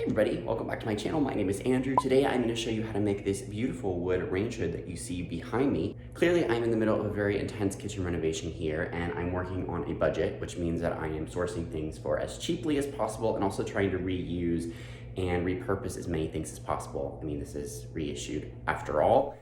Hey everybody, welcome back to my channel. My name is Andrew. Today I'm going to show you how to make this beautiful wood range hood that you see behind me. Clearly I'm in the middle of a very intense kitchen renovation here, and I'm working on a budget, which means that I am sourcing things for as cheaply as possible and also trying to reuse and repurpose as many things as possible. I mean, this is reissued after all.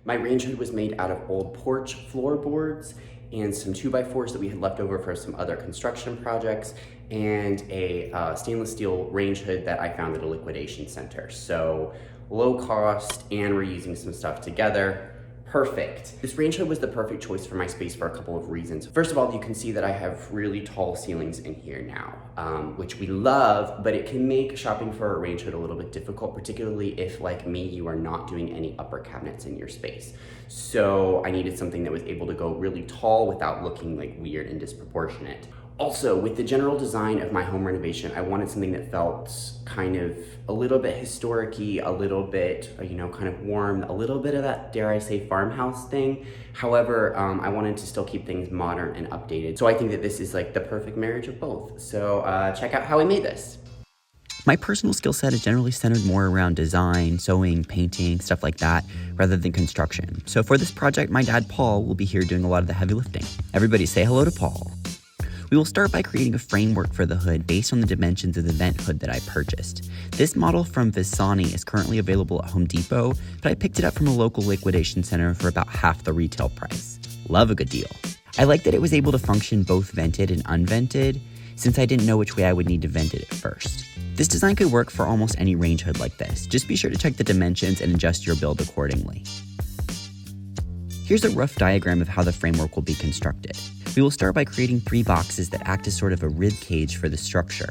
My range hood was made out of old porch floorboards and some 2x4s that we had left over for some other construction projects, and a stainless steel range hood that I found at a liquidation center. So low cost, and we're using some stuff together. Perfect. This range hood was the perfect choice for my space for a couple of reasons. First of all, you can see that I have really tall ceilings in here now, which we love, but it can make shopping for a range hood a little bit difficult, particularly if, like me, you are not doing any upper cabinets in your space. So I needed something that was able to go really tall without looking like weird and disproportionate. Also, with the general design of my home renovation, I wanted something that felt kind of a little bit historic-y, a little bit, kind of warm, a little bit of that, dare I say, farmhouse thing. However, I wanted to still keep things modern and updated. So I think that this is like the perfect marriage of both. So check out how I made this. My personal skill set is generally centered more around design, sewing, painting, stuff like that, rather than construction. So for this project, my dad, Paul, will be here doing a lot of the heavy lifting. Everybody say hello to Paul. We will start by creating a framework for the hood based on the dimensions of the vent hood that I purchased. This model from Vissani is currently available at Home Depot, but I picked it up from a local liquidation center for about half the retail price. Love a good deal. I like that it was able to function both vented and unvented, since I didn't know which way I would need to vent it at first. This design could work for almost any range hood like this. Just be sure to check the dimensions and adjust your build accordingly. Here's a rough diagram of how the framework will be constructed. We will start by creating 3 boxes that act as sort of a rib cage for the structure.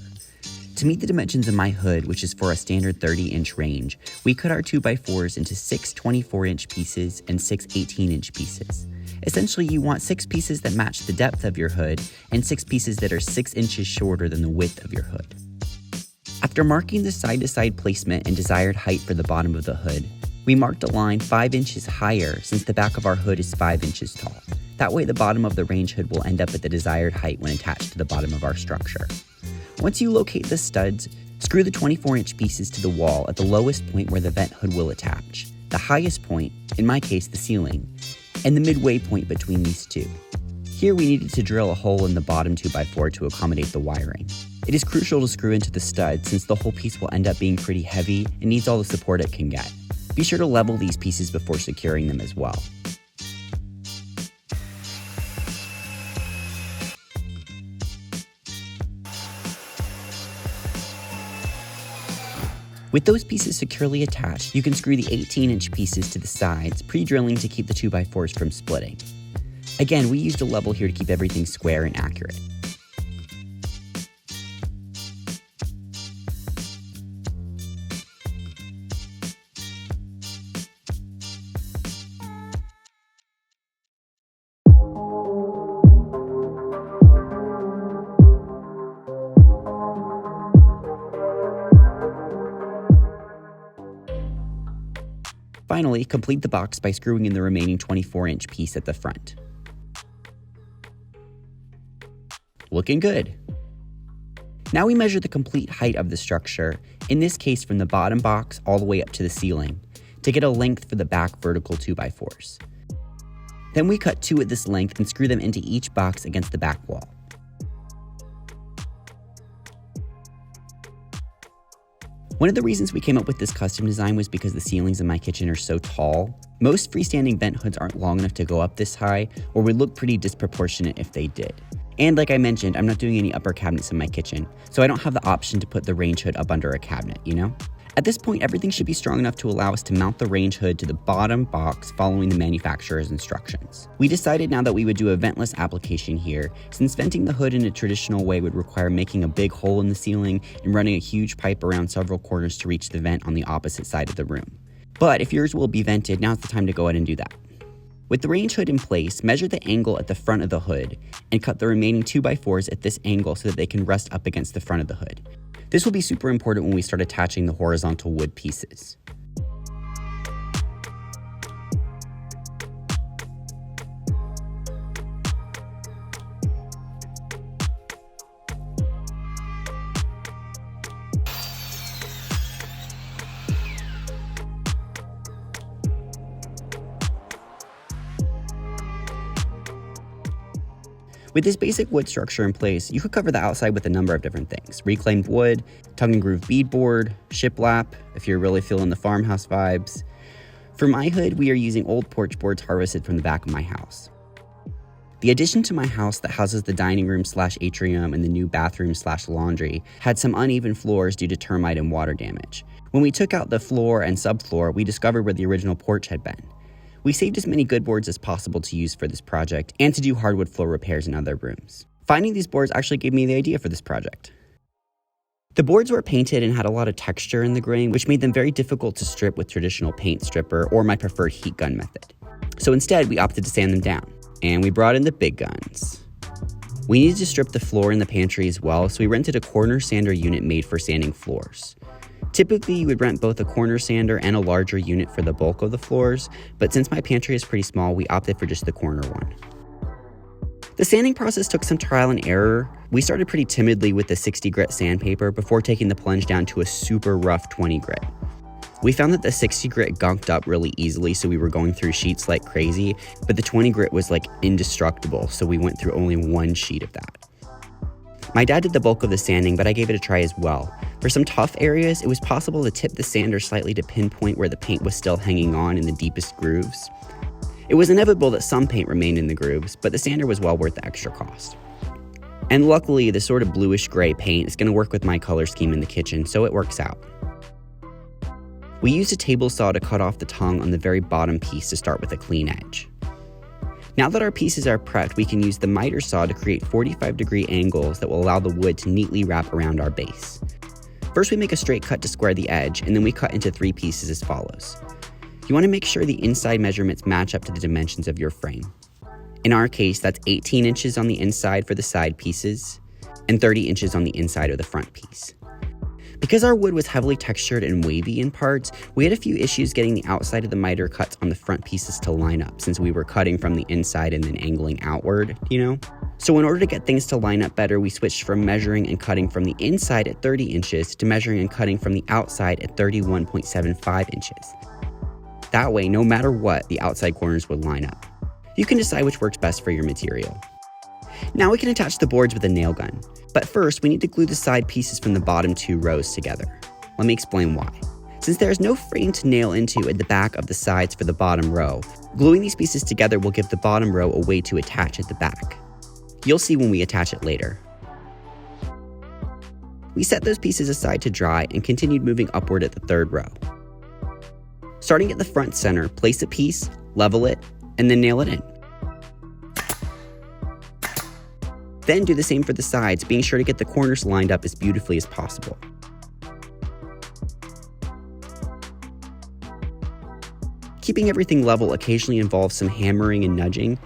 To meet the dimensions of my hood, which is for a standard 30-inch range, we cut our 2x4s into 6 24-inch pieces and 6 18-inch pieces. Essentially, you want 6 pieces that match the depth of your hood and 6 pieces that are 6 inches shorter than the width of your hood. After marking the side-to-side placement and desired height for the bottom of the hood, we marked a line 5 inches higher since the back of our hood is 5 inches tall. That way the bottom of the range hood will end up at the desired height when attached to the bottom of our structure. Once you locate the studs, screw the 24-inch pieces to the wall at the lowest point where the vent hood will attach, the highest point, in my case the ceiling, and the midway point between these two. Here we needed to drill a hole in the bottom 2x4 to accommodate the wiring. It is crucial to screw into the stud since the whole piece will end up being pretty heavy and needs all the support it can get. Be sure to level these pieces before securing them as well. With those pieces securely attached, you can screw the 18-inch pieces to the sides, pre-drilling to keep the 2x4s from splitting. Again, we used a level here to keep everything square and accurate. Finally, complete the box by screwing in the remaining 24-inch piece at the front. Looking good. Now we measure the complete height of the structure, in this case from the bottom box all the way up to the ceiling, to get a length for the back vertical 2x4s. Then we cut 2 at this length and screw them into each box against the back wall. One of the reasons we came up with this custom design was because the ceilings in my kitchen are so tall. Most freestanding vent hoods aren't long enough to go up this high, or would look pretty disproportionate if they did. And like I mentioned, I'm not doing any upper cabinets in my kitchen, so I don't have the option to put the range hood up under a cabinet, At this point, everything should be strong enough to allow us to mount the range hood to the bottom box following the manufacturer's instructions. We decided now that we would do a ventless application here, since venting the hood in a traditional way would require making a big hole in the ceiling and running a huge pipe around several corners to reach the vent on the opposite side of the room. But if yours will be vented, now's the time to go ahead and do that. With the range hood in place, measure the angle at the front of the hood and cut the remaining 2x4s at this angle so that they can rest up against the front of the hood. This will be super important when we start attaching the horizontal wood pieces. With this basic wood structure in place, you could cover the outside with a number of different things. Reclaimed wood, tongue and groove beadboard, shiplap, if you're really feeling the farmhouse vibes. For my hood, we are using old porch boards harvested from the back of my house. The addition to my house that houses the dining room / atrium and the new bathroom / laundry had some uneven floors due to termite and water damage. When we took out the floor and subfloor, we discovered where the original porch had been. We saved as many good boards as possible to use for this project and to do hardwood floor repairs in other rooms. Finding these boards actually gave me the idea for this project. The boards were painted and had a lot of texture in the grain, which made them very difficult to strip with traditional paint stripper or my preferred heat gun method. So instead, we opted to sand them down, and we brought in the big guns. We needed to strip the floor in the pantry as well, so we rented a corner sander unit made for sanding floors. Typically, you would rent both a corner sander and a larger unit for the bulk of the floors, but since my pantry is pretty small, we opted for just the corner one. The sanding process took some trial and error. We started pretty timidly with the 60 grit sandpaper before taking the plunge down to a super rough 20 grit. We found that the 60 grit gunked up really easily, so we were going through sheets like crazy, but the 20 grit was like indestructible, so we went through only one sheet of that. My dad did the bulk of the sanding, but I gave it a try as well. For some tough areas, it was possible to tip the sander slightly to pinpoint where the paint was still hanging on in the deepest grooves. It was inevitable that some paint remained in the grooves, but the sander was well worth the extra cost. And luckily, the sort of bluish gray paint is going to work with my color scheme in the kitchen, so it works out. We used a table saw to cut off the tongue on the very bottom piece to start with a clean edge. Now that our pieces are prepped, we can use the miter saw to create 45-degree angles that will allow the wood to neatly wrap around our base. First, we make a straight cut to square the edge, and then we cut into 3 pieces as follows. You want to make sure the inside measurements match up to the dimensions of your frame. In our case, that's 18 inches on the inside for the side pieces, and 30 inches on the inside of the front piece. Because our wood was heavily textured and wavy in parts, we had a few issues getting the outside of the miter cuts on the front pieces to line up, since we were cutting from the inside and then angling outward, So in order to get things to line up better, we switched from measuring and cutting from the inside at 30 inches to measuring and cutting from the outside at 31.75 inches. That way, no matter what, the outside corners would line up. You can decide which works best for your material. Now we can attach the boards with a nail gun. But first, we need to glue the side pieces from the bottom 2 rows together. Let me explain why. Since there is no frame to nail into at the back of the sides for the bottom row, gluing these pieces together will give the bottom row a way to attach at the back. You'll see when we attach it later. We set those pieces aside to dry and continued moving upward at the 3rd row. Starting at the front center, place a piece, level it, and then nail it in. Then do the same for the sides, being sure to get the corners lined up as beautifully as possible. Keeping everything level occasionally involves some hammering and nudging,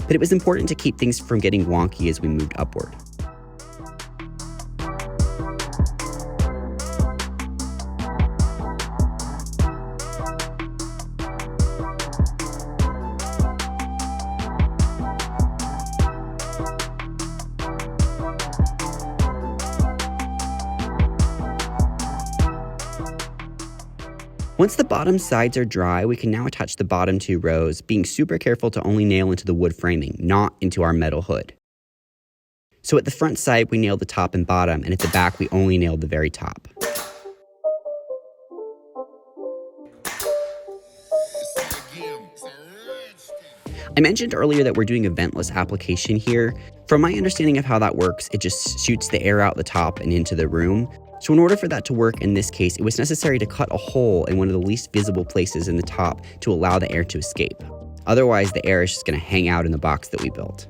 but it was important to keep things from getting wonky as we moved upward. Once the bottom sides are dry, we can now attach the bottom 2 rows, being super careful to only nail into the wood framing, not into our metal hood. So at the front side, we nailed the top and bottom, and at the back, we only nailed the very top. I mentioned earlier that we're doing a ventless application here. From my understanding of how that works, it just shoots the air out the top and into the room. So in order for that to work in this case, it was necessary to cut a hole in one of the least visible places in the top to allow the air to escape. Otherwise, the air is just going to hang out in the box that we built.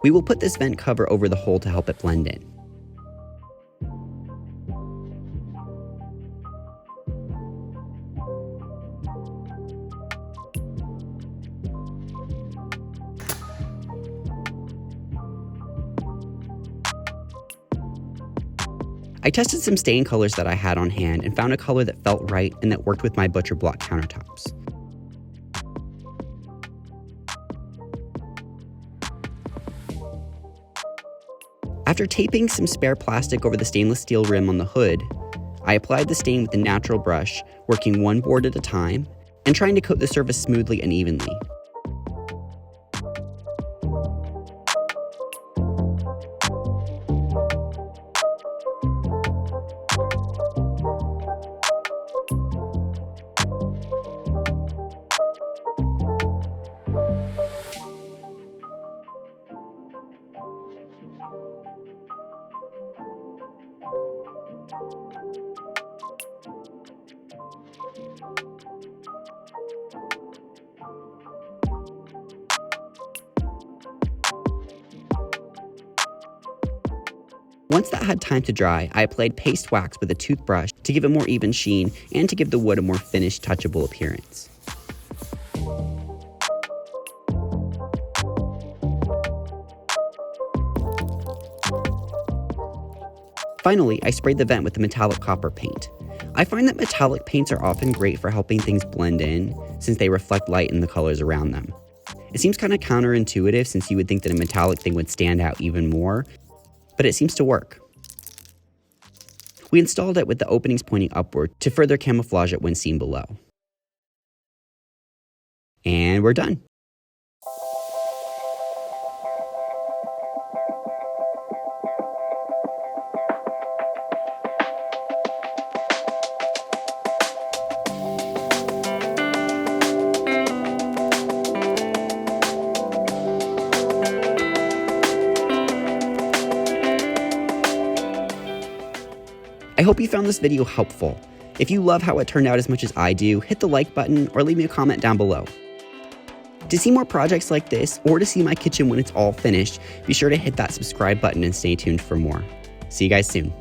We will put this vent cover over the hole to help it blend in. I tested some stain colors that I had on hand and found a color that felt right and that worked with my butcher block countertops. After taping some spare plastic over the stainless steel rim on the hood, I applied the stain with a natural brush, working one board at a time, and trying to coat the surface smoothly and evenly. Once that had time to dry, I applied paste wax with a toothbrush to give it more even sheen and to give the wood a more finished, touchable appearance. Finally, I sprayed the vent with the metallic copper paint. I find that metallic paints are often great for helping things blend in, since they reflect light in the colors around them. It seems kind of counterintuitive, since you would think that a metallic thing would stand out even more, but it seems to work. We installed it with the openings pointing upward to further camouflage it when seen below. And we're done. I hope you found this video helpful. If you love how it turned out as much as I do, hit the like button or leave me a comment down below. To see more projects like this, or to see my kitchen when it's all finished, be sure to hit that subscribe button and stay tuned for more. See you guys soon.